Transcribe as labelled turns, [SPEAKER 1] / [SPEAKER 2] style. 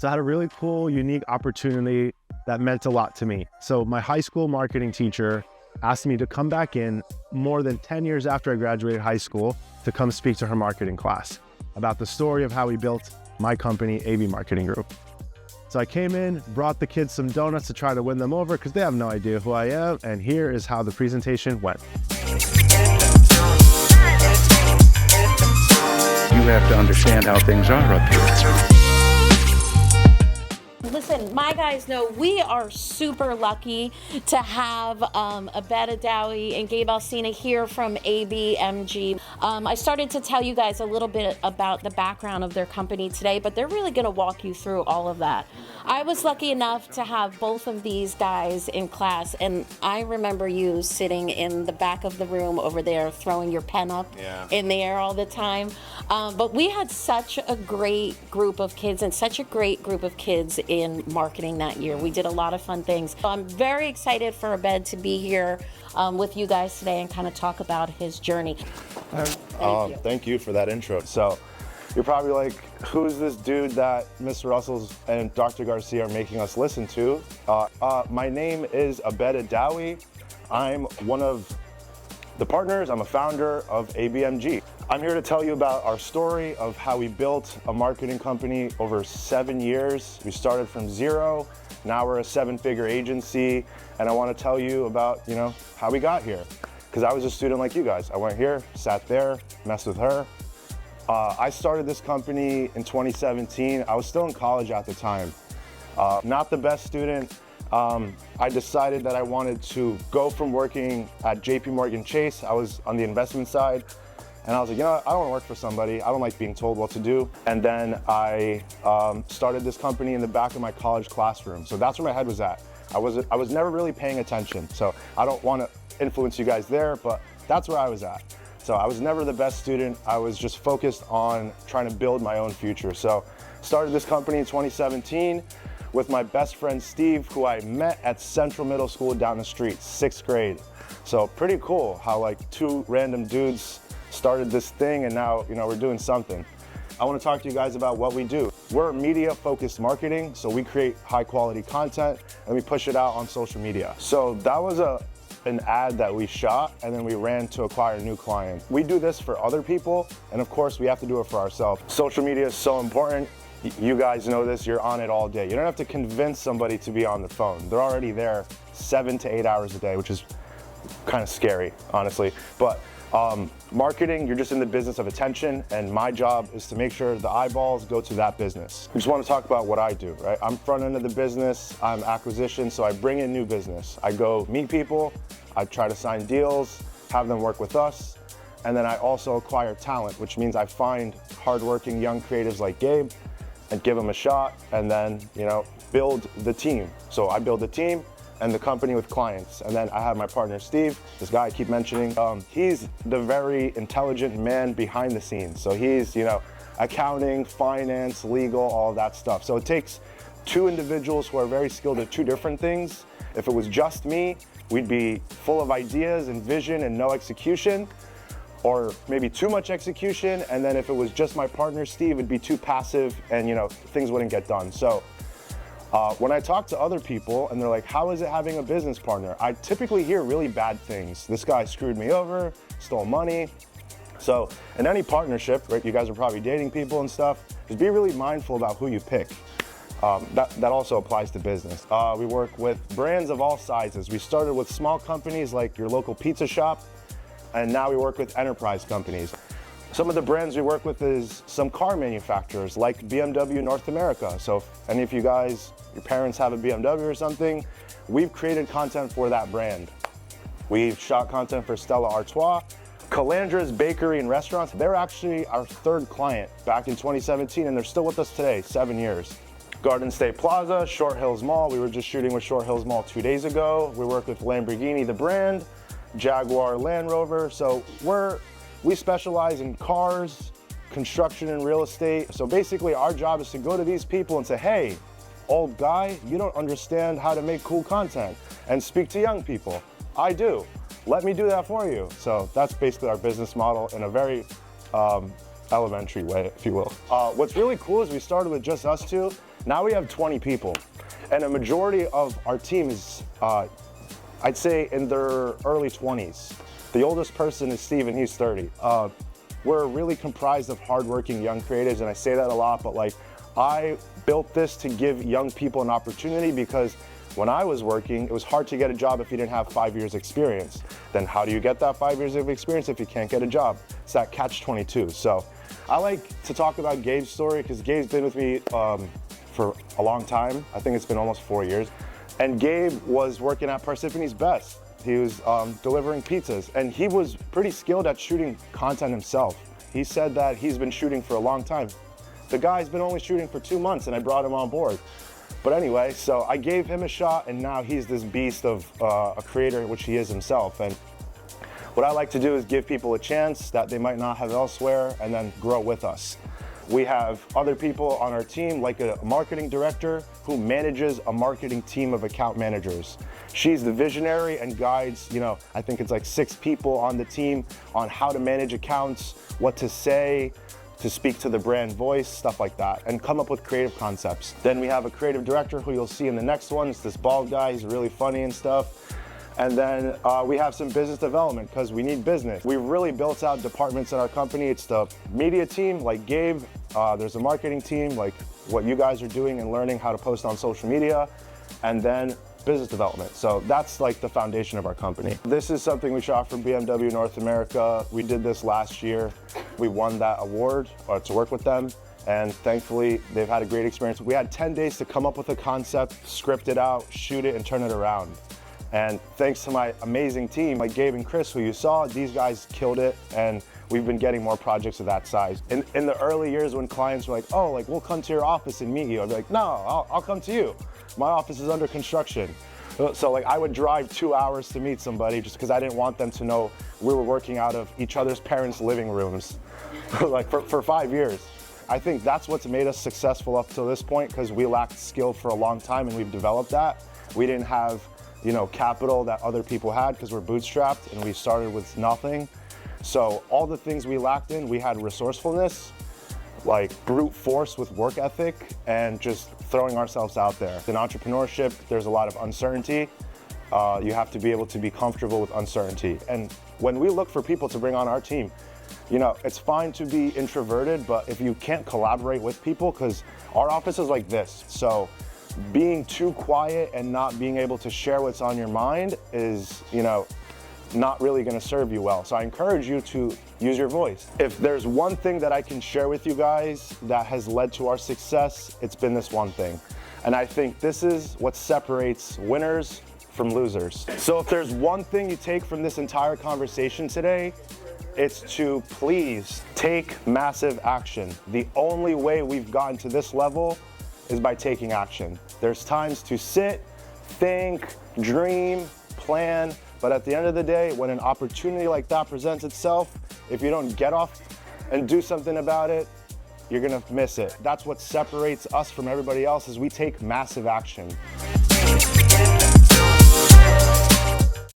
[SPEAKER 1] So I had a really cool, unique opportunity that meant a lot to me. So my high school marketing teacher asked me to come back in more than 10 years after I graduated high school to come speak to her marketing class about the story of how we built my company, AB Marketing Group. So I came in, brought the kids some donuts to try to win them over because they have no idea who I am. And here is how the presentation went.
[SPEAKER 2] You have to understand how things are up here.
[SPEAKER 3] Listen, my guys know we are super lucky to have Abed and Gabe Alsina here from ABMG. I started to tell you guys a little bit about the background of their company today, but they're really going to walk you through all of that. I was lucky enough to have both of these guys in class, and I remember you sitting in the back of the room over there throwing your pen up in the air all the time. But we had such a great group of kids and such a great group of kids in marketing that year. We did a lot of fun things. So I'm very excited for Abed to be here with you guys today and kind of talk about his journey.
[SPEAKER 4] Thank you for that intro. So you're probably like, who's this dude that Mr. Russell's and Dr. Garcia are making us listen to? My name is Abed Adawi. I'm one of the partners. I'm a founder of ABMG. I'm here to tell you about our story of how we built a marketing company over 7 years. We started from zero. Now we're a 7-figure agency. And I want to tell you about, how we got here. Because I was a student like you guys. I went here, sat there, messed with her. I started this company in 2017. I was still in college at the time. Not the best student. I decided that I wanted to go from working at JP Chase. I was on the investment side. And I was like, I don't want to work for somebody. I don't like being told what to do. And then I started this company in the back of my college classroom. So that's where my head was at. I was never really paying attention. So I don't want to influence you guys there, but that's where I was at. So I was never the best student. I was just focused on trying to build my own future. So started this company in 2017 with my best friend, Steve, who I met at Central Middle School down the street, 6th grade. So pretty cool how like two random dudes started this thing and now, we're doing something. I want to talk to you guys about what we do. We're media-focused marketing, so we create high-quality content and we push it out on social media. So that was an ad that we shot and then we ran to acquire a new client. We do this for other people, and of course we have to do it for ourselves. Social media is so important. You guys know this, you're on it all day. You don't have to convince somebody to be on the phone. They're already there 7 to 8 hours a day, which is kind of scary, honestly. But marketing, you're just in the business of attention, and my job is to make sure the eyeballs go to that business. We just want to talk about what I do, right? I'm front end of the business, I'm acquisition, so I bring in new business. I go meet people, I try to sign deals, have them work with us, and then I also acquire talent, which means I find hardworking young creatives like Gabe and give them a shot, and then, build the team. So I build the team and the company with clients. And then I have my partner, Steve, this guy I keep mentioning. He's the very intelligent man behind the scenes. So he's, accounting, finance, legal, all of that stuff. So it takes two individuals who are very skilled at two different things. If it was just me, we'd be full of ideas and vision and no execution, or maybe too much execution. And then if it was just my partner, Steve, it'd be too passive and, things wouldn't get done. So when I talk to other people and they're like, how is it having a business partner? I typically hear really bad things. This guy screwed me over, stole money. So in any partnership, right, you guys are probably dating people and stuff, just be really mindful about who you pick. That also applies to business. We work with brands of all sizes. We started with small companies like your local pizza shop, and now we work with enterprise companies. Some of the brands we work with is some car manufacturers like BMW North America. So if any of you guys, your parents have a BMW or something, we've created content for that brand. We've shot content for Stella Artois. Calandra's Bakery and Restaurants, they're actually our third client back in 2017, and they're still with us today, 7 years. Garden State Plaza, Short Hills Mall, we were just shooting with Short Hills Mall 2 days ago. We work with Lamborghini, the brand, Jaguar Land Rover. So we specialize in cars, construction, and real estate. So basically our job is to go to these people and say, hey, old guy, you don't understand how to make cool content, and speak to young people. I do. Let me do that for you. So that's basically our business model in a very elementary way, if you will. What's really cool is we started with just us two, Now we have 20 people, and a majority of our team is, I'd say, in their early 20s. The oldest person is Steve, and he's 30. We're really comprised of hardworking young creatives, and I say that a lot, but like, I built this to give young people an opportunity because when I was working, it was hard to get a job if you didn't have 5 years experience. Then how do you get that 5 years of experience if you can't get a job? It's that catch-22. So I like to talk about Gabe's story because Gabe's been with me for a long time. I think it's been almost 4 years. And Gabe was working at Parsiphane's Best. He was delivering pizzas, and he was pretty skilled at shooting content himself. He said that he's been shooting for a long time. The guy's been only shooting for 2 months, and I brought him on board. But anyway, so I gave him a shot, and now he's this beast of a creator, which he is himself. And what I like to do is give people a chance that they might not have elsewhere, and then grow with us. We have other people on our team, like a marketing director who manages a marketing team of account managers. She's the visionary and guides, I think it's like 6 people on the team on how to manage accounts, what to say, to speak to the brand voice, stuff like that, and come up with creative concepts. Then we have a creative director who you'll see in the next one. It's this bald guy, he's really funny and stuff. And then we have some business development because we need business. We really built out departments in our company. It's the media team, like Gabe. There's a marketing team, like what you guys are doing and learning how to post on social media. And then business development. So that's like the foundation of our company. This is something we shot for BMW North America. We did this last year. We won that award to work with them. And thankfully, they've had a great experience. We had 10 days to come up with a concept, script it out, shoot it, and turn it around. And thanks to my amazing team, like Gabe and Chris, who you saw, these guys killed it, and we've been getting more projects of that size. In the early years when clients were like, oh, like we'll come to your office and meet you, I'd be like, no, I'll come to you. My office is under construction. So like I would drive 2 hours to meet somebody just because I didn't want them to know we were working out of each other's parents' living rooms like for 5 years. I think that's what's made us successful up to this point because we lacked skill for a long time and we've developed that. We didn't have capital that other people had because we're bootstrapped and we started with nothing. So all the things we lacked in, we had resourcefulness, like brute force with work ethic, and just throwing ourselves out there. In entrepreneurship, there's a lot of uncertainty. You have to be able to be comfortable with uncertainty. And when we look for people to bring on our team, it's fine to be introverted, but if you can't collaborate with people, because our office is like this, so being too quiet and not being able to share what's on your mind is, not really going to serve you well. So I encourage you to use your voice. If there's one thing that I can share with you guys that has led to our success, it's been this one thing. And I think this is what separates winners from losers. So if there's one thing you take from this entire conversation today, it's to please take massive action. The only way we've gotten to this level is by taking action. There's times to sit, think, dream, plan, but at the end of the day, when an opportunity like that presents itself, if you don't get off and do something about it, you're gonna miss it. That's what separates us from everybody else is we take massive action.